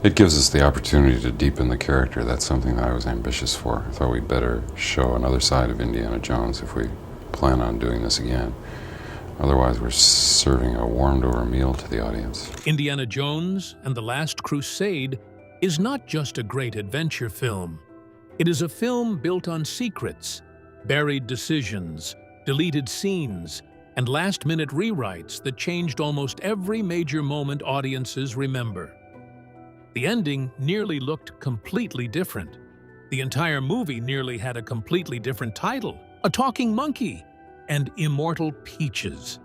It gives us the opportunity to deepen the character. That's something that I was ambitious for. I thought we'd better show another side of Indiana Jones if we plan on doing this again. Otherwise, we're serving a warmed-over meal to the audience. Indiana Jones and the Last Crusade is not just a great adventure film. It is a film built on secrets, buried decisions, deleted scenes, and last-minute rewrites that changed almost every major moment audiences remember. The ending nearly looked completely different. The entire movie nearly had a completely different title, A Talking Monkey, and Immortal Peaches.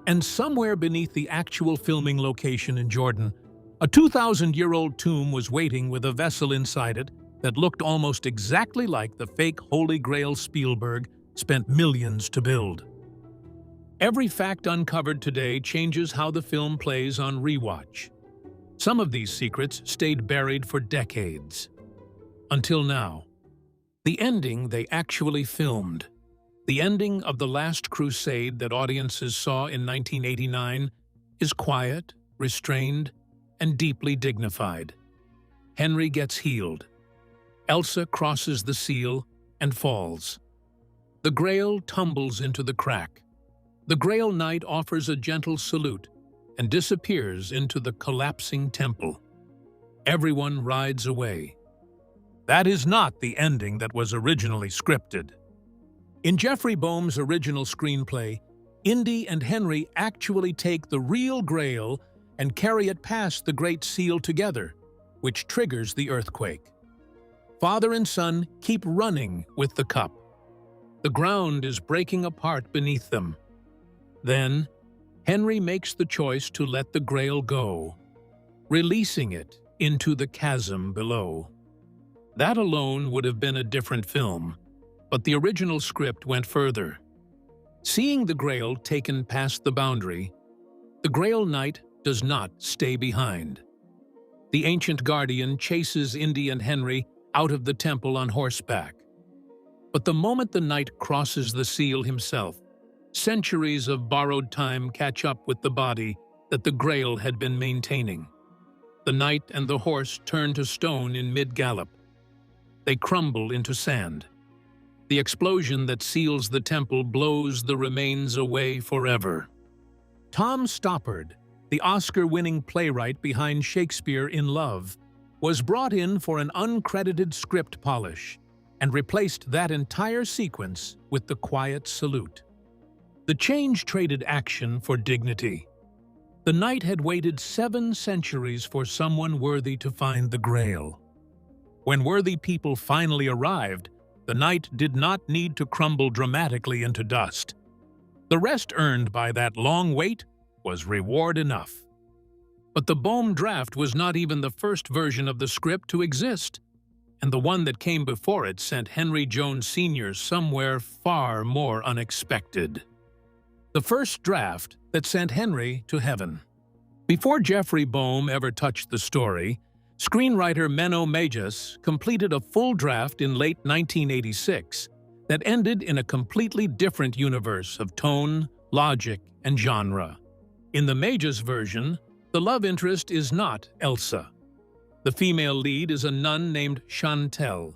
And somewhere beneath the actual filming location in Jordan, a 2,000-year-old tomb was waiting with a vessel inside it that looked almost exactly like the fake Holy Grail Spielberg spent millions to build. Every fact uncovered today changes how the film plays on rewatch. Some of these secrets stayed buried for decades. Until now. The ending they actually filmed, the ending of The Last Crusade that audiences saw in 1989, is quiet, restrained, and deeply dignified. Henry gets healed. Elsa crosses the seal and falls. The Grail tumbles into the crack. The Grail Knight offers a gentle salute and disappears into the collapsing temple. Everyone rides away. That is not the ending that was originally scripted. In Jeffrey Boehm's original screenplay, Indy and Henry actually take the real Grail and carry it past the Great Seal together, which triggers the earthquake. Father and son keep running with the cup. The ground is breaking apart beneath them. Then, Henry makes the choice to let the Grail go, releasing it into the chasm below. That alone would have been a different film, but the original script went further. Seeing the Grail taken past the boundary, the Grail Knight does not stay behind. The ancient guardian chases Indy and Henry out of the temple on horseback. But the moment the knight crosses the seal himself, centuries of borrowed time catch up with the body that the Grail had been maintaining. The knight and the horse turn to stone in mid-gallop. They crumble into sand. The explosion that seals the temple blows the remains away forever. Tom Stoppard, the Oscar-winning playwright behind Shakespeare in Love, was brought in for an uncredited script polish and replaced that entire sequence with the quiet salute. The change traded action for dignity. The knight had waited 7 centuries for someone worthy to find the Grail. When worthy people finally arrived, the knight did not need to crumble dramatically into dust. The rest earned by that long wait was reward enough. But the Boehm draft was not even the first version of the script to exist, and the one that came before it sent Henry Jones Sr. somewhere far more unexpected. The first draft that sent Henry to heaven. Before Jeffrey Boehm ever touched the story, screenwriter Menno Mejus completed a full draft in late 1986 that ended in a completely different universe of tone, logic, and genre. In the Mejus version, the love interest is not Elsa. The female lead is a nun named Chantal,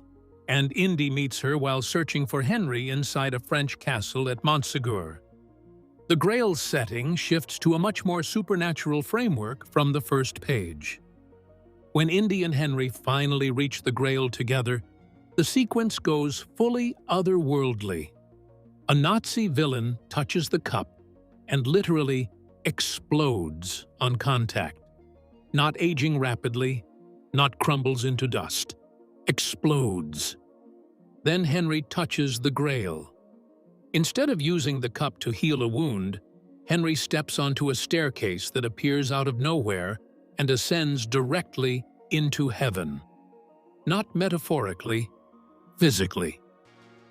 and Indy meets her while searching for Henry inside a French castle at Montségur. The Grail's setting shifts to a much more supernatural framework from the first page. When Indy and Henry finally reach the Grail together, the sequence goes fully otherworldly. A Nazi villain touches the cup and literally explodes on contact. Not aging rapidly, not crumbles into dust. Explodes. Then Henry touches the Grail. Instead of using the cup to heal a wound, Henry steps onto a staircase that appears out of nowhere and ascends directly into heaven. Not metaphorically, physically.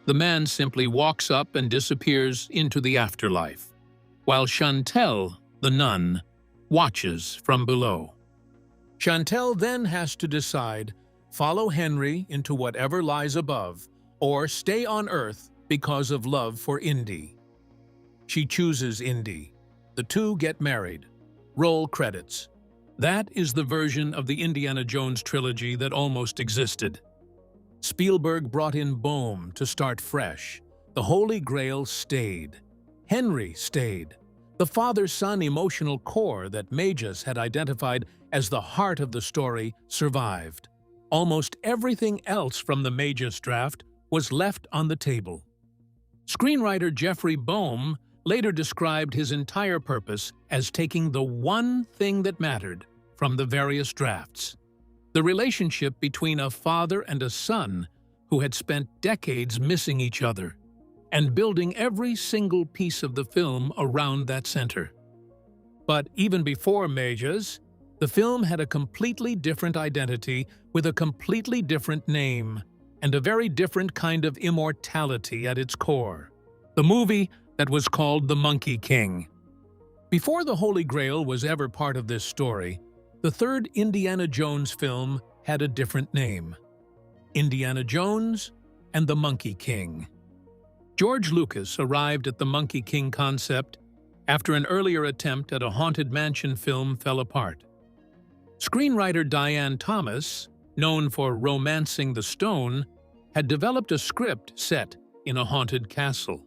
The man simply walks up and disappears into the afterlife, while Chantal, the nun, watches from below. Chantal then has to decide, follow Henry into whatever lies above, or stay on Earth because of love for Indy. She chooses Indy. The two get married. Roll credits. That is the version of the Indiana Jones trilogy that almost existed. Spielberg brought in Bohm to start fresh. The Holy Grail stayed. Henry stayed. The father-son emotional core that Mages had identified as the heart of the story survived. Almost everything else from the Mages draft was left on the table. Screenwriter Jeffrey Bohm later described his entire purpose as taking the one thing that mattered from the various drafts: the relationship between a father and a son who had spent decades missing each other, and building every single piece of the film around that center. But even before Mages, the film had a completely different identity with a completely different name and a very different kind of immortality at its core. The movie that was called The Monkey King. Before the Holy Grail was ever part of this story, the third Indiana Jones film had a different name: Indiana Jones and the Monkey King. George Lucas arrived at the Monkey King concept after an earlier attempt at a Haunted Mansion film fell apart. Screenwriter Diane Thomas, known for Romancing the Stone, had developed a script set in a haunted castle.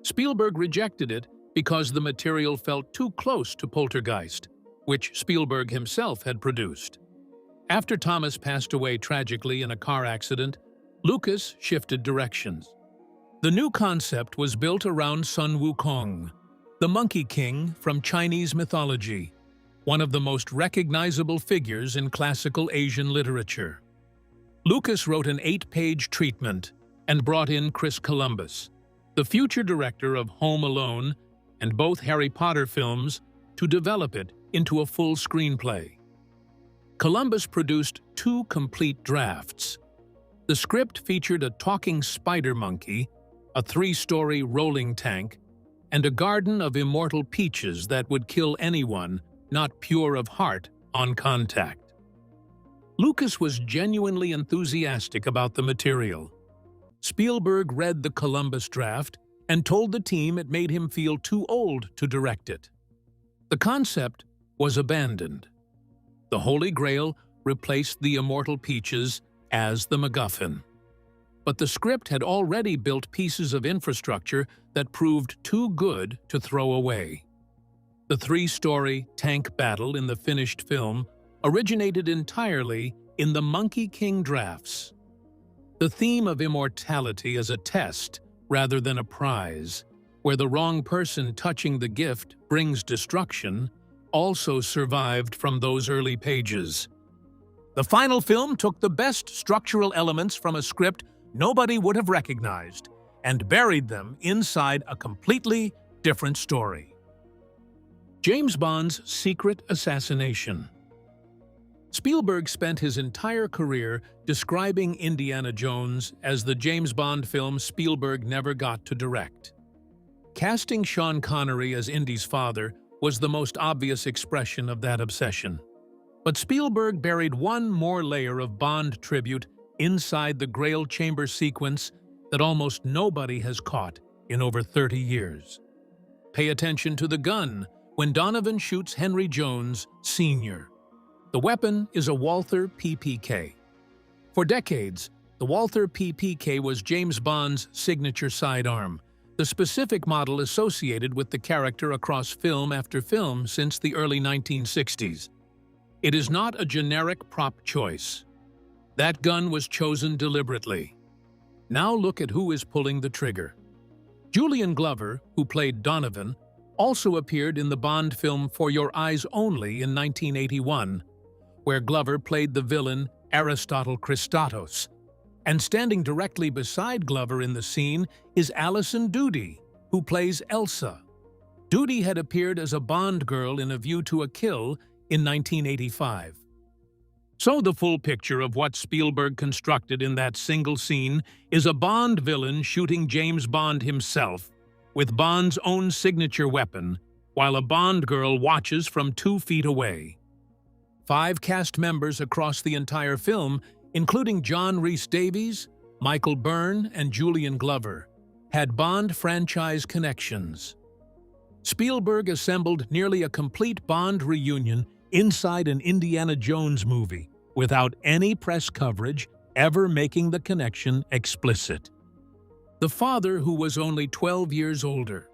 Spielberg rejected it because the material felt too close to Poltergeist, which Spielberg himself had produced. After Thomas passed away tragically in a car accident, Lucas shifted directions. The new concept was built around Sun Wukong, the Monkey King from Chinese mythology, one of the most recognizable figures in classical Asian literature. Lucas wrote an 8-page treatment and brought in Chris Columbus, the future director of Home Alone and both Harry Potter films, to develop it into a full screenplay. Columbus produced 2 complete drafts. The script featured a talking spider monkey, a 3-story rolling tank, and a garden of immortal peaches that would kill anyone not pure of heart on contact. Lucas was genuinely enthusiastic about the material. Spielberg read the Columbus draft and told the team it made him feel too old to direct it. The concept was abandoned. The Holy Grail replaced the immortal peaches as the MacGuffin. But the script had already built pieces of infrastructure that proved too good to throw away. The 3-story tank battle in the finished film originated entirely in the Monkey King drafts. The theme of immortality as a test rather than a prize, where the wrong person touching the gift brings destruction, also survived from those early pages. The final film took the best structural elements from a script nobody would have recognized and buried them inside a completely different story. James Bond's secret assassination. Spielberg spent his entire career describing Indiana Jones as the James Bond film Spielberg never got to direct. Casting Sean Connery as Indy's father was the most obvious expression of that obsession. But Spielberg buried one more layer of Bond tribute inside the Grail Chamber sequence that almost nobody has caught in over 30 years. Pay attention to the gun when Donovan shoots Henry Jones, Sr. The weapon is a Walther PPK. For decades, the Walther PPK was James Bond's signature sidearm, the specific model associated with the character across film after film since the early 1960s. It is not a generic prop choice. That gun was chosen deliberately. Now look at who is pulling the trigger. Julian Glover, who played Donovan, also appeared in the Bond film For Your Eyes Only in 1981, where Glover played the villain Aristotle Christatos. And standing directly beside Glover in the scene is Alison Doody, who plays Elsa. Doody had appeared as a Bond girl in A View to a Kill in 1985. So the full picture of what Spielberg constructed in that single scene is a Bond villain shooting James Bond himself with Bond's own signature weapon, while a Bond girl watches from 2 feet away. 5 cast members across the entire film, including John Rhys-Davies, Michael Byrne, and Julian Glover, had Bond franchise connections. Spielberg assembled nearly a complete Bond reunion inside an Indiana Jones movie, without any press coverage ever making the connection explicit. The father, who was only 12 years older.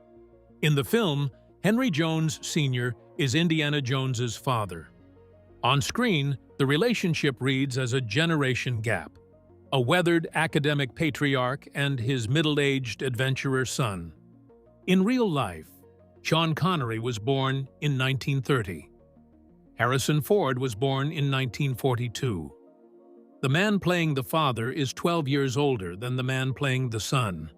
In the film, Henry Jones Sr. is Indiana Jones's father. On screen, the relationship reads as a generation gap, a weathered academic patriarch and his middle-aged adventurer son. In real life, Sean Connery was born in 1930. Harrison Ford was born in 1942. The man playing the father is 12 years older than the man playing the son.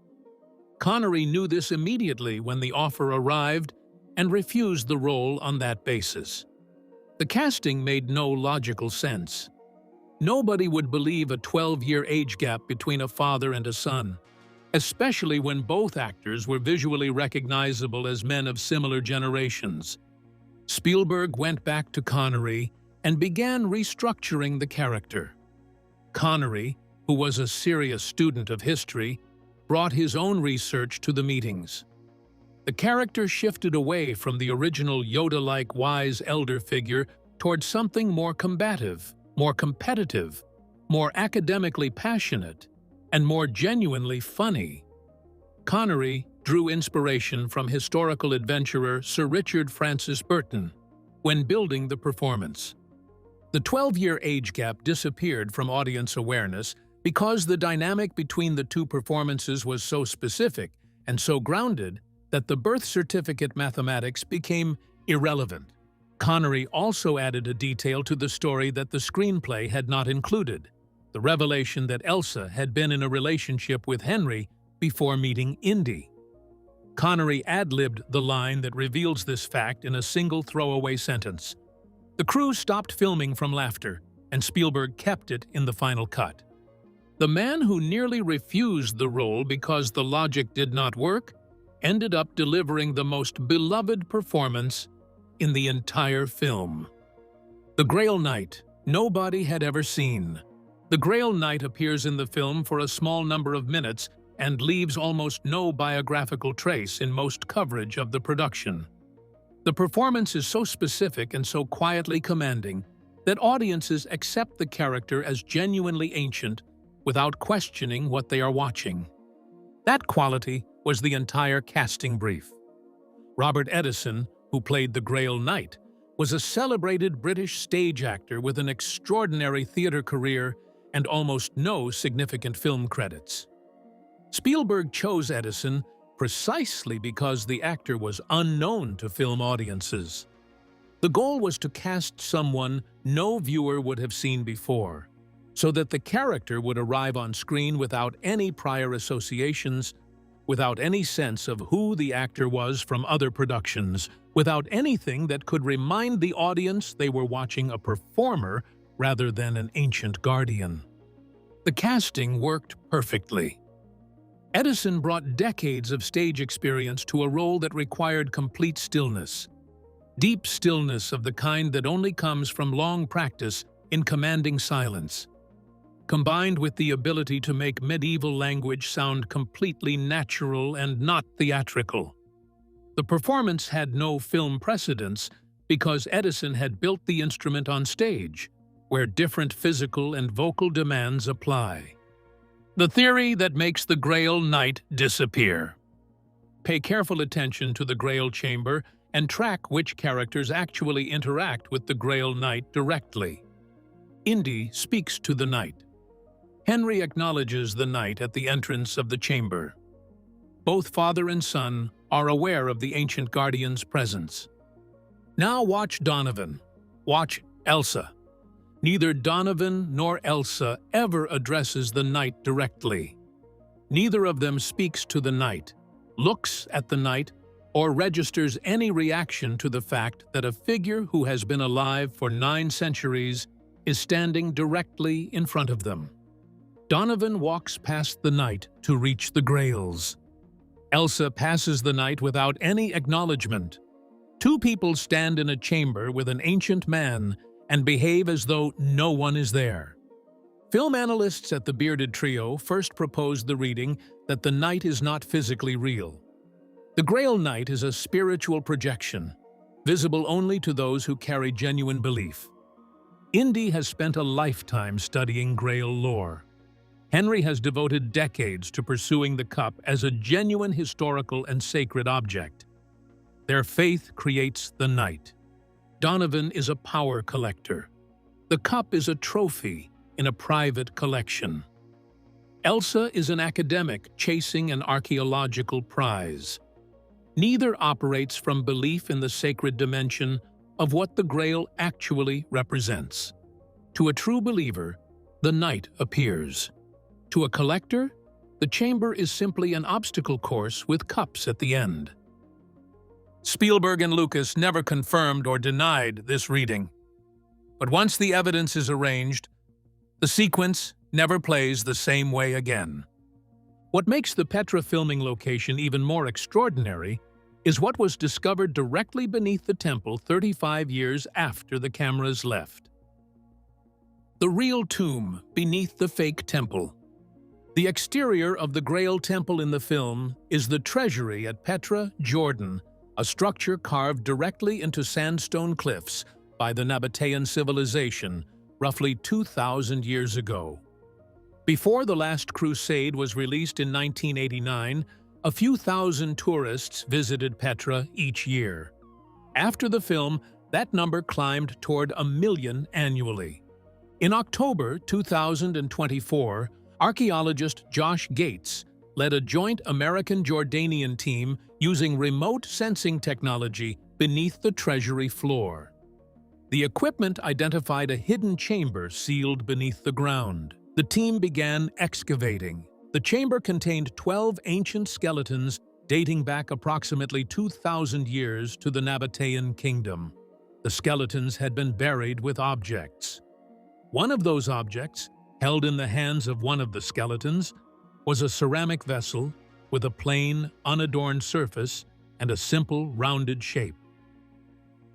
Connery knew this immediately when the offer arrived and refused the role on that basis. The casting made no logical sense. Nobody would believe a 12-year age gap between a father and a son, especially when both actors were visually recognizable as men of similar generations. Spielberg went back to Connery and began restructuring the character. Connery, who was a serious student of history, brought his own research to the meetings. The character shifted away from the original Yoda-like wise elder figure towards something more combative, more competitive, more academically passionate, and more genuinely funny. Connery drew inspiration from historical adventurer Sir Richard Francis Burton when building the performance. The 12-year age gap disappeared from audience awareness because the dynamic between the two performances was so specific and so grounded that the birth certificate mathematics became irrelevant. Connery also added a detail to the story that the screenplay had not included: the revelation that Elsa had been in a relationship with Henry before meeting Indy. Connery ad-libbed the line that reveals this fact in a single throwaway sentence. The crew stopped filming from laughter, and Spielberg kept it in the final cut. The man who nearly refused the role because the logic did not work ended up delivering the most beloved performance in the entire film. The Grail Knight, nobody had ever seen. The Grail Knight appears in the film for a small number of minutes and leaves almost no biographical trace in most coverage of the production. The performance is so specific and so quietly commanding that audiences accept the character as genuinely ancient without questioning what they are watching. That quality was the entire casting brief. Robert Eddison, who played the Grail Knight, was a celebrated British stage actor with an extraordinary theater career and almost no significant film credits. Spielberg chose Eddison precisely because the actor was unknown to film audiences. The goal was to cast someone no viewer would have seen before, so that the character would arrive on screen without any prior associations, without any sense of who the actor was from other productions, without anything that could remind the audience they were watching a performer rather than an ancient guardian. The casting worked perfectly. Eddison brought decades of stage experience to a role that required complete stillness. Deep stillness of the kind that only comes from long practice in commanding silence, combined with the ability to make medieval language sound completely natural and not theatrical. The performance had no film precedence because Eddison had built the instrument on stage, where different physical and vocal demands apply. The theory that makes the Grail Knight disappear. Pay careful attention to the Grail Chamber and track which characters actually interact with the Grail Knight directly. Indy speaks to the Knight. Henry acknowledges the Knight at the entrance of the chamber. Both father and son are aware of the ancient guardian's presence. Now watch Donovan. Watch Elsa. Neither Donovan nor Elsa ever addresses the Knight directly. Neither of them speaks to the Knight, looks at the Knight, or registers any reaction to the fact that a figure who has been alive for 9 centuries is standing directly in front of them. Donovan walks past the Knight to reach the Grails. Elsa passes the Knight without any acknowledgement. Two people stand in a chamber with an ancient man and behave as though no one is there. Film analysts at the Bearded Trio first proposed the reading that the Knight is not physically real. The Grail Knight is a spiritual projection. visible only to those who carry genuine belief. Indy has spent a lifetime studying Grail lore. Henry has devoted decades to pursuing the cup as a genuine historical and sacred object. Their faith creates the knight. Donovan is a power collector. The cup is a trophy in a private collection. Elsa is an academic chasing an archaeological prize. Neither operates from belief in the sacred dimension of what the Grail actually represents. To a true believer, the knight appears. To a collector, the chamber is simply an obstacle course with cups at the end. Spielberg and Lucas never confirmed or denied this reading. But once the evidence is arranged, the sequence never plays the same way again. What makes the Petra filming location even more extraordinary is what was discovered directly beneath the temple 35 years after the cameras left. The real tomb beneath the fake temple. The exterior of the Grail Temple in the film is the treasury at Petra, Jordan, a structure carved directly into sandstone cliffs by the Nabatean civilization roughly 2,000 years ago. Before The Last Crusade was released in 1989, a few thousand tourists visited Petra each year. After the film, that number climbed toward 1 million annually. In October 2024, archaeologist Josh Gates led a joint American-Jordanian team using remote sensing technology beneath the treasury floor. The equipment identified a hidden chamber sealed beneath the ground. The team began excavating. The chamber contained 12 ancient skeletons dating back approximately 2,000 years to the Nabatean kingdom. The skeletons had been buried with objects. One of those objects, held in the hands of one of the skeletons, was a ceramic vessel with a plain, unadorned surface and a simple, rounded shape.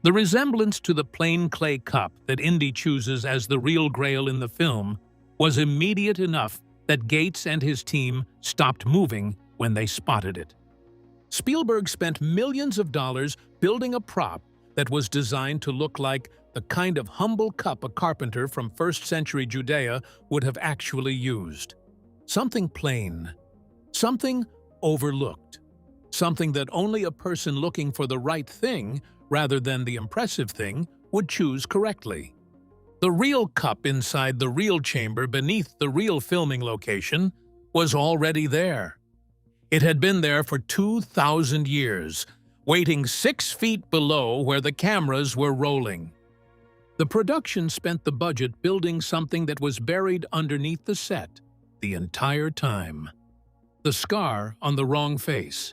The resemblance to the plain clay cup that Indy chooses as the real Grail in the film was immediate enough that Gates and his team stopped moving when they spotted it. Spielberg spent millions of dollars building a prop that was designed to look like the kind of humble cup a carpenter from first-century Judea would have actually used. Something plain, something overlooked, something that only a person looking for the right thing rather than the impressive thing would choose correctly. The real cup inside the real chamber beneath the real filming location was already there. It had been there for 2,000 years, waiting 6 feet below where the cameras were rolling. The production spent the budget building something that was buried underneath the set the entire time. The scar on the wrong face.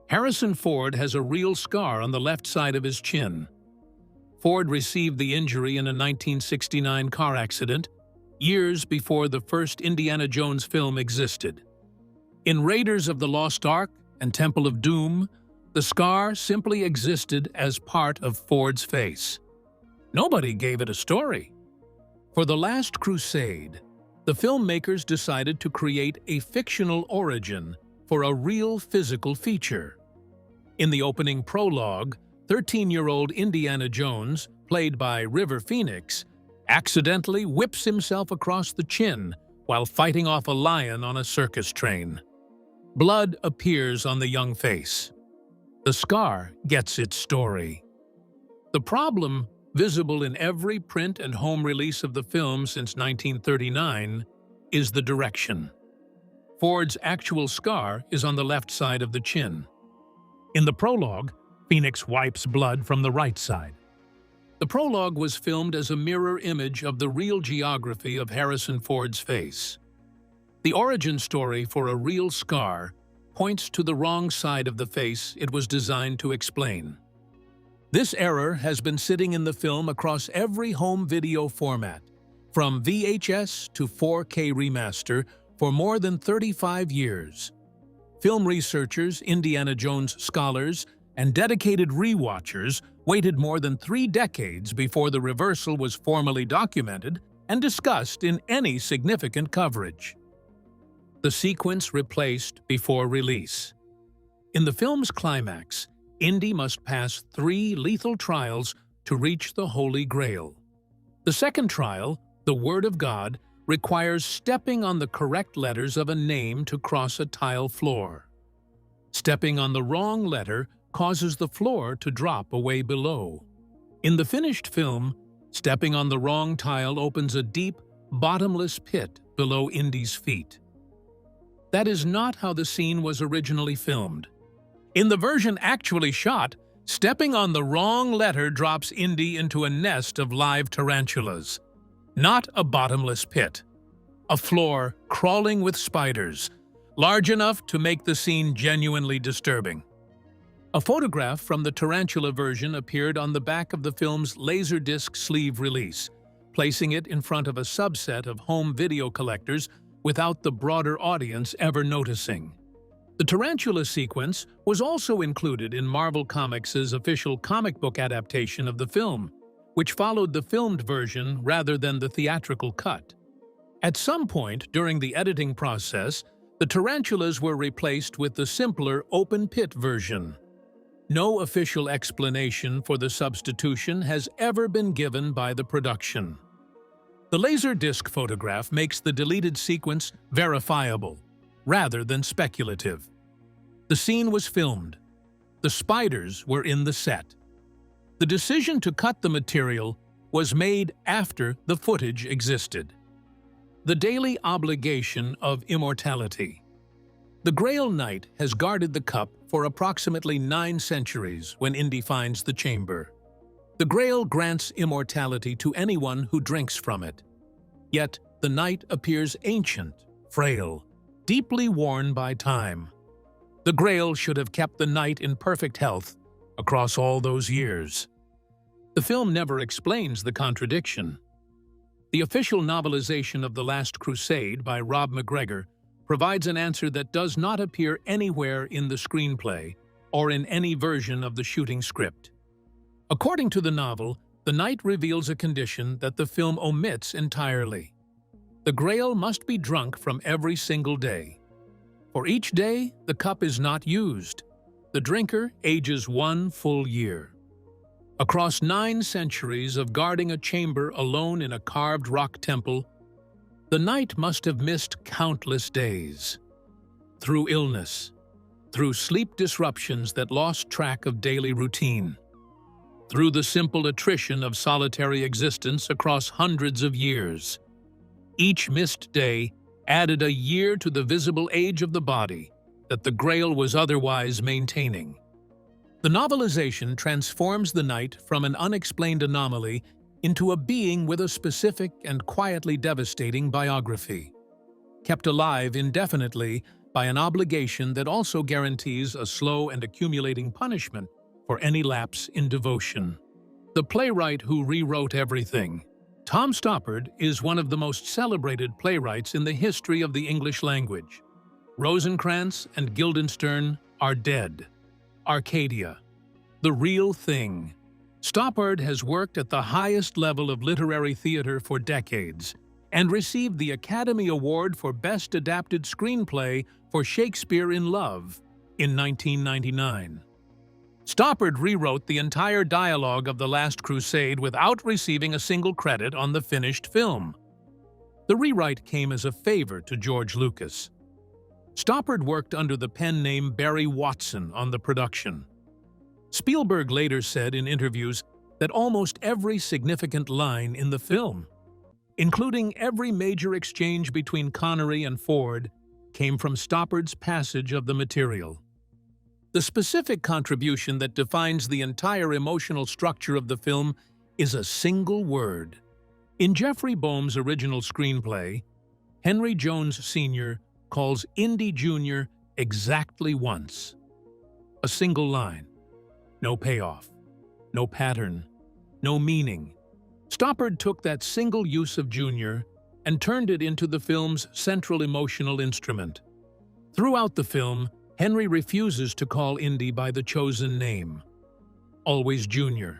Harrison Ford has a real scar on the left side of his chin. Ford received the injury in a 1969 car accident, years before the first Indiana Jones film existed. In Raiders of the Lost Ark and Temple of Doom, the scar simply existed as part of Ford's face. Nobody gave it a story. For The Last Crusade, the filmmakers decided to create a fictional origin for a real physical feature. In the opening prologue, 13-year-old Indiana Jones, played by River Phoenix, accidentally whips himself across the chin while fighting off a lion on a circus train. Blood appears on the young face. The scar gets its story. The problem, visible in every print and home release of the film since 1939, is the direction. Ford's actual scar is on the left side of the chin. In the prologue, Phoenix wipes blood from the right side. The prologue was filmed as a mirror image of the real geography of Harrison Ford's face. The origin story for a real scar points to the wrong side of the face it was designed to explain. This error has been sitting in the film across every home video format, from VHS to 4K remaster, for more than 35 years. Film researchers, Indiana Jones scholars, and dedicated rewatchers waited more than 3 decades before the reversal was formally documented and discussed in any significant coverage. The sequence replaced before release. In the film's climax, Indy must pass 3 lethal trials to reach the Holy Grail. The second trial, the Word of God, requires stepping on the correct letters of a name to cross a tile floor. Stepping on the wrong letter causes the floor to drop away below. In the finished film, stepping on the wrong tile opens a deep, bottomless pit below Indy's feet. That is not how the scene was originally filmed. In the version actually shot, stepping on the wrong letter drops Indy into a nest of live tarantulas. Not a bottomless pit. A floor crawling with spiders, large enough to make the scene genuinely disturbing. A photograph from the tarantula version appeared on the back of the film's Laserdisc sleeve release, placing it in front of a subset of home video collectors without the broader audience ever noticing. The tarantula sequence was also included in Marvel Comics' official comic book adaptation of the film, which followed the filmed version rather than the theatrical cut. At some point during the editing process, the tarantulas were replaced with the simpler open-pit version. No official explanation for the substitution has ever been given by the production. The Laserdisc photograph makes the deleted sequence verifiable, rather than speculative. The scene was filmed. The spiders were in the set. The decision to cut the material was made after the footage existed. The daily obligation of immortality. The Grail Knight has guarded the cup for approximately 9 centuries when Indy finds the chamber. The Grail grants immortality to anyone who drinks from it. Yet the Knight appears ancient, frail, deeply worn by time. The Grail should have kept the Knight in perfect health across all those years. The film never explains the contradiction. The official novelization of The Last Crusade by Rob McGregor provides an answer that does not appear anywhere in the screenplay or in any version of the shooting script. According to the novel, the Knight reveals a condition that the film omits entirely. The Grail must be drunk from every single day. For each day, the cup is not used. The drinker ages 1 full year. Across 9 centuries of guarding a chamber alone in a carved rock temple, the Knight must have missed countless days. Through illness, through sleep disruptions that lost track of daily routine, through the simple attrition of solitary existence across hundreds of years. Each missed day added a year to the visible age of the body that the Grail was otherwise maintaining. The novelization transforms the Knight from an unexplained anomaly into a being with a specific and quietly devastating biography, kept alive indefinitely by an obligation that also guarantees a slow and accumulating punishment for any lapse in devotion. The playwright who rewrote everything. Tom Stoppard is one of the most celebrated playwrights in the history of the English language. Rosencrantz and Guildenstern are dead. Arcadia, the real thing. Stoppard has worked at the highest level of literary theater for decades and received the Academy Award for Best Adapted Screenplay for Shakespeare in Love in 1999. Stoppard rewrote the entire dialogue of The Last Crusade without receiving a single credit on the finished film. The rewrite came as a favor to George Lucas. Stoppard worked under the pen name Barry Watson on the production. Spielberg later said in interviews that almost every significant line in the film, including every major exchange between Connery and Ford, came from Stoppard's passage of the material. The specific contribution that defines the entire emotional structure of the film is a single word. In Jeffrey Boehm's original screenplay, Henry Jones Sr. calls Indy Jr. exactly once. A single line. No payoff. No pattern. No meaning. Stoppard took that single use of Jr. and turned it into the film's central emotional instrument. Throughout the film, Henry refuses to call Indy by the chosen name. Always Jr.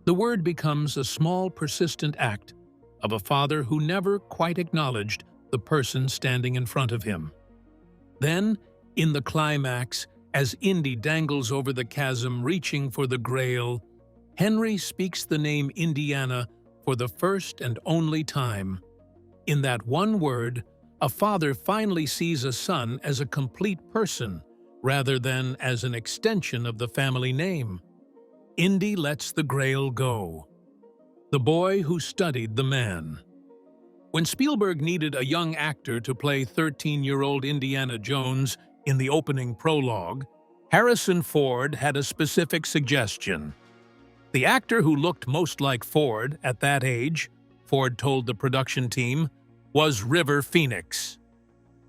The word becomes a small, persistent act of a father who never quite acknowledged the person standing in front of him. Then, in the climax, As Indy dangles over the chasm reaching for the Grail, Henry speaks the name Indiana for the first and only time. In that one word, a father finally sees a son as a complete person rather than as an extension of the family name. Indy lets the Grail go. The boy who studied the man. When Spielberg needed a young actor to play 13-year-old Indiana Jones in the opening prologue, Harrison Ford had a specific suggestion. The actor who looked most like Ford at that age, Ford told the production team, was River Phoenix.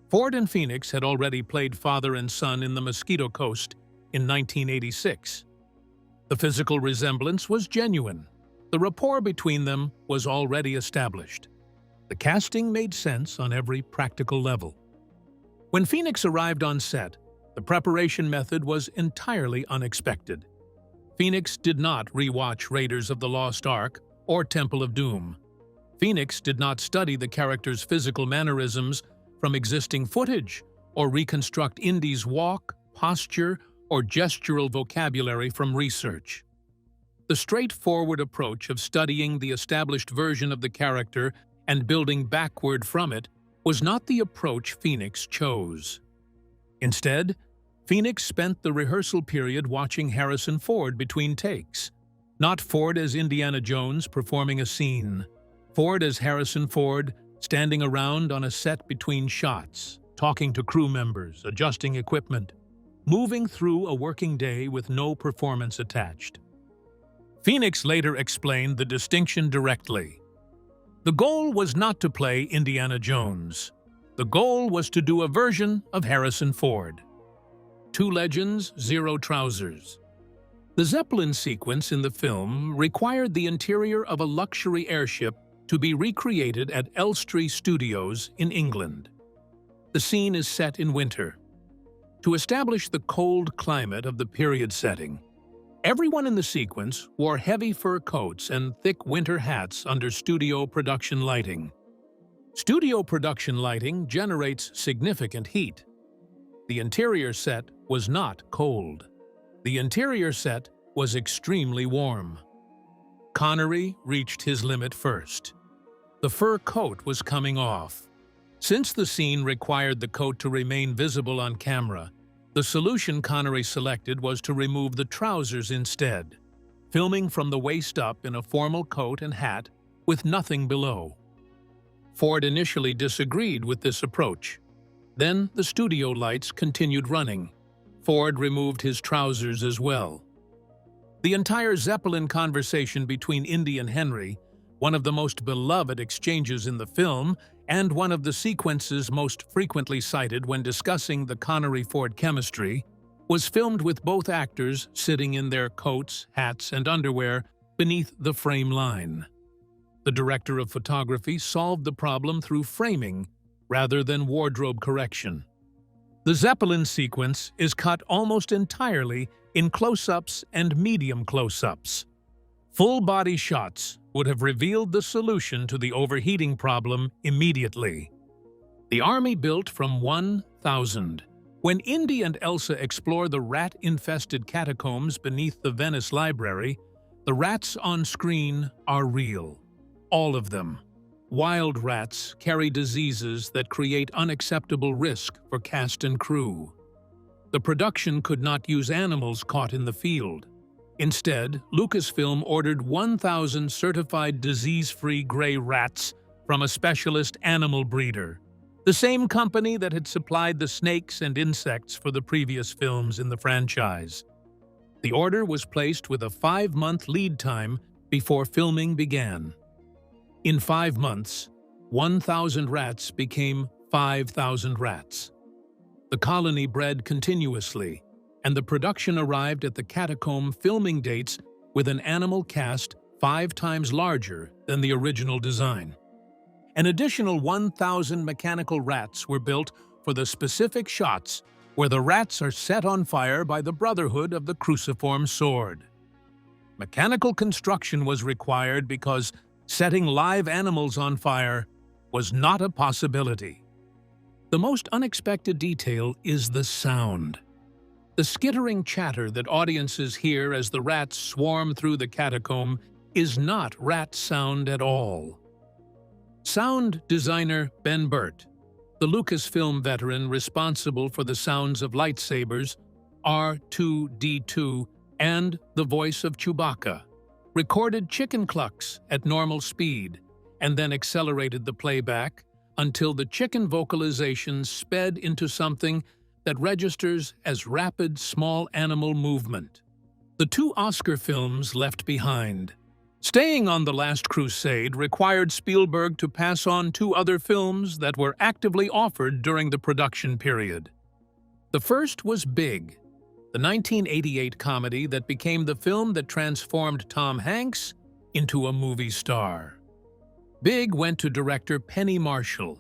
Ford and Phoenix had already played father and son in The Mosquito Coast in 1986. The physical resemblance was genuine. The rapport between them was already established. The casting made sense on every practical level. When Phoenix arrived on set, the preparation method was entirely unexpected. Phoenix did not rewatch Raiders of the Lost Ark or Temple of Doom. Phoenix did not study the character's physical mannerisms from existing footage or reconstruct Indy's walk, posture, or gestural vocabulary from research. The straightforward approach of studying the established version of the character and building backward from it was not the approach Phoenix chose. Instead, Phoenix spent the rehearsal period watching Harrison Ford between takes. Not Ford as Indiana Jones performing a scene. Ford as Harrison Ford, standing around on a set between shots, talking to crew members, adjusting equipment, moving through a working day with no performance attached. Phoenix later explained the distinction directly. The goal was not to play Indiana Jones. The goal was to do a version of Harrison Ford. Two legends, zero trousers. The Zeppelin sequence in the film required the interior of a luxury airship to be recreated at Elstree Studios in England. The scene is set in winter. To establish the cold climate of the period setting, everyone in the sequence wore heavy fur coats and thick winter hats under studio production lighting. Studio production lighting generates significant heat. The interior set was not cold. The interior set was extremely warm. Connery reached his limit first. The fur coat was coming off. Since the scene required the coat to remain visible on camera, the solution Connery selected was to remove the trousers instead, filming from the waist up in a formal coat and hat with nothing below. Ford initially disagreed with this approach. Then the studio lights continued running. Ford removed his trousers as well. The entire Zeppelin conversation between Indy and Henry, one of the most beloved exchanges in the film and one of the sequences most frequently cited when discussing the Connery-Ford chemistry, was filmed with both actors sitting in their coats, hats, and underwear beneath the frame line. The director of photography solved the problem through framing rather than wardrobe correction. The Zeppelin sequence is cut almost entirely in close-ups and medium close-ups. Full-body shots would have revealed the solution to the overheating problem immediately. The Army built from 1,000. When Indy and Elsa explore the rat-infested catacombs beneath the Venice Library, the rats on screen are real. All of them. Wild rats carry diseases that create unacceptable risk for cast and crew. The production could not use animals caught in the field. Instead, Lucasfilm ordered 1,000 certified disease-free gray rats from a specialist animal breeder, the same company that had supplied the snakes and insects for the previous films in the franchise. The order was placed with a 5-month lead time before filming began. In 5 months, 1,000 rats became 5,000 rats. The colony bred continuously, and the production arrived at the catacomb filming dates with an animal cast 5 times larger than the original design. An additional 1,000 mechanical rats were built for the specific shots where the rats are set on fire by the Brotherhood of the Cruciform Sword. Mechanical construction was required because setting live animals on fire was not a possibility. The most unexpected detail is the sound. The skittering chatter that audiences hear as the rats swarm through the catacomb is not rat sound at all. Sound designer Ben Burtt, the Lucasfilm veteran responsible for the sounds of lightsabers, R2-D2, and the voice of Chewbacca, recorded chicken clucks at normal speed and then accelerated the playback until the chicken vocalizations sped into something that registers as rapid small animal movement. The two Oscar films left behind. Staying on The Last Crusade required Spielberg to pass on two other films that were actively offered during the production period. The first was Big, the 1988 comedy that became the film that transformed Tom Hanks into a movie star. Big went to director Penny Marshall.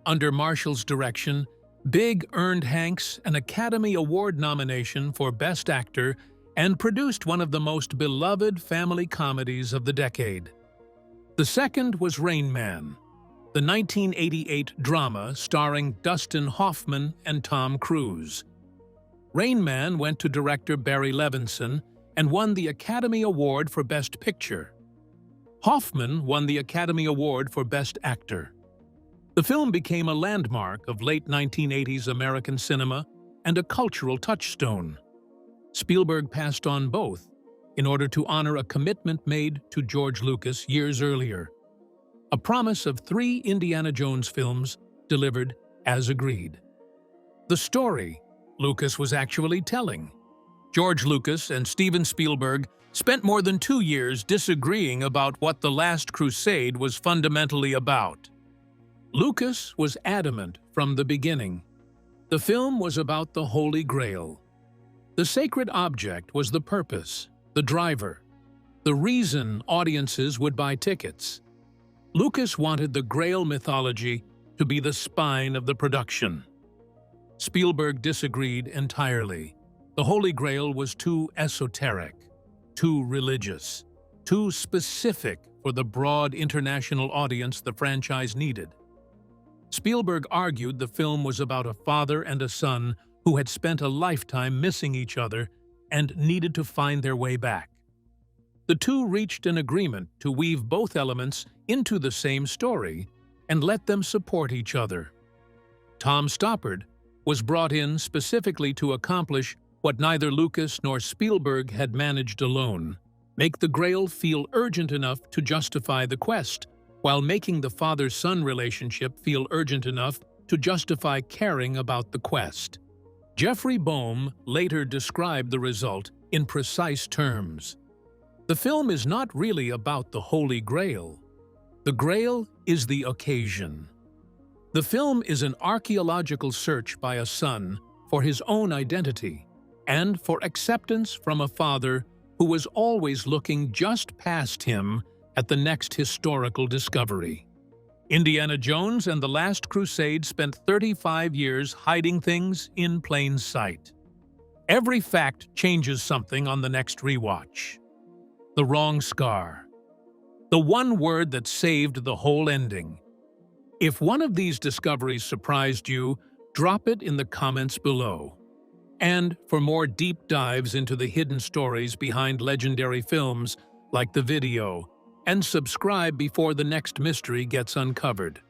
Under Marshall's direction, Big earned Hanks an Academy Award nomination for Best Actor and produced one of the most beloved family comedies of the decade. The second was Rain Man, the 1988 drama starring Dustin Hoffman and Tom Cruise. Rain Man went to director Barry Levinson and won the Academy Award for Best Picture. Hoffman won the Academy Award for Best Actor. The film became a landmark of late 1980s American cinema and a cultural touchstone. Spielberg passed on both in order to honor a commitment made to George Lucas years earlier. A promise of 3 Indiana Jones films delivered as agreed. The story Lucas was actually telling. George Lucas and Steven Spielberg spent more than 2 years disagreeing about what The Last Crusade was fundamentally about. Lucas was adamant from the beginning. The film was about the Holy Grail. The sacred object was the purpose, the driver, the reason audiences would buy tickets. Lucas wanted the Grail mythology to be the spine of the production. Spielberg disagreed entirely. The Holy Grail was too esoteric, too religious, too specific for the broad international audience the franchise needed. Spielberg argued the film was about a father and a son who had spent a lifetime missing each other and needed to find their way back. The two reached an agreement to weave both elements into the same story and let them support each other. Tom Stoppard was brought in specifically to accomplish what neither Lucas nor Spielberg had managed alone: make the Grail feel urgent enough to justify the quest, while making the father-son relationship feel urgent enough to justify caring about the quest. Jeffrey Boehm later described the result in precise terms. The film is not really about the Holy Grail. The Grail is the occasion. The film is an archaeological search by a son for his own identity and for acceptance from a father who was always looking just past him at the next historical discovery. Indiana Jones and the Last Crusade spent 35 years hiding things in plain sight. Every fact changes something on the next rewatch. The wrong scar. The one word that saved the whole ending. If one of these discoveries surprised you, drop it in the comments below. And for more deep dives into the hidden stories behind legendary films, like the video, and subscribe before the next mystery gets uncovered.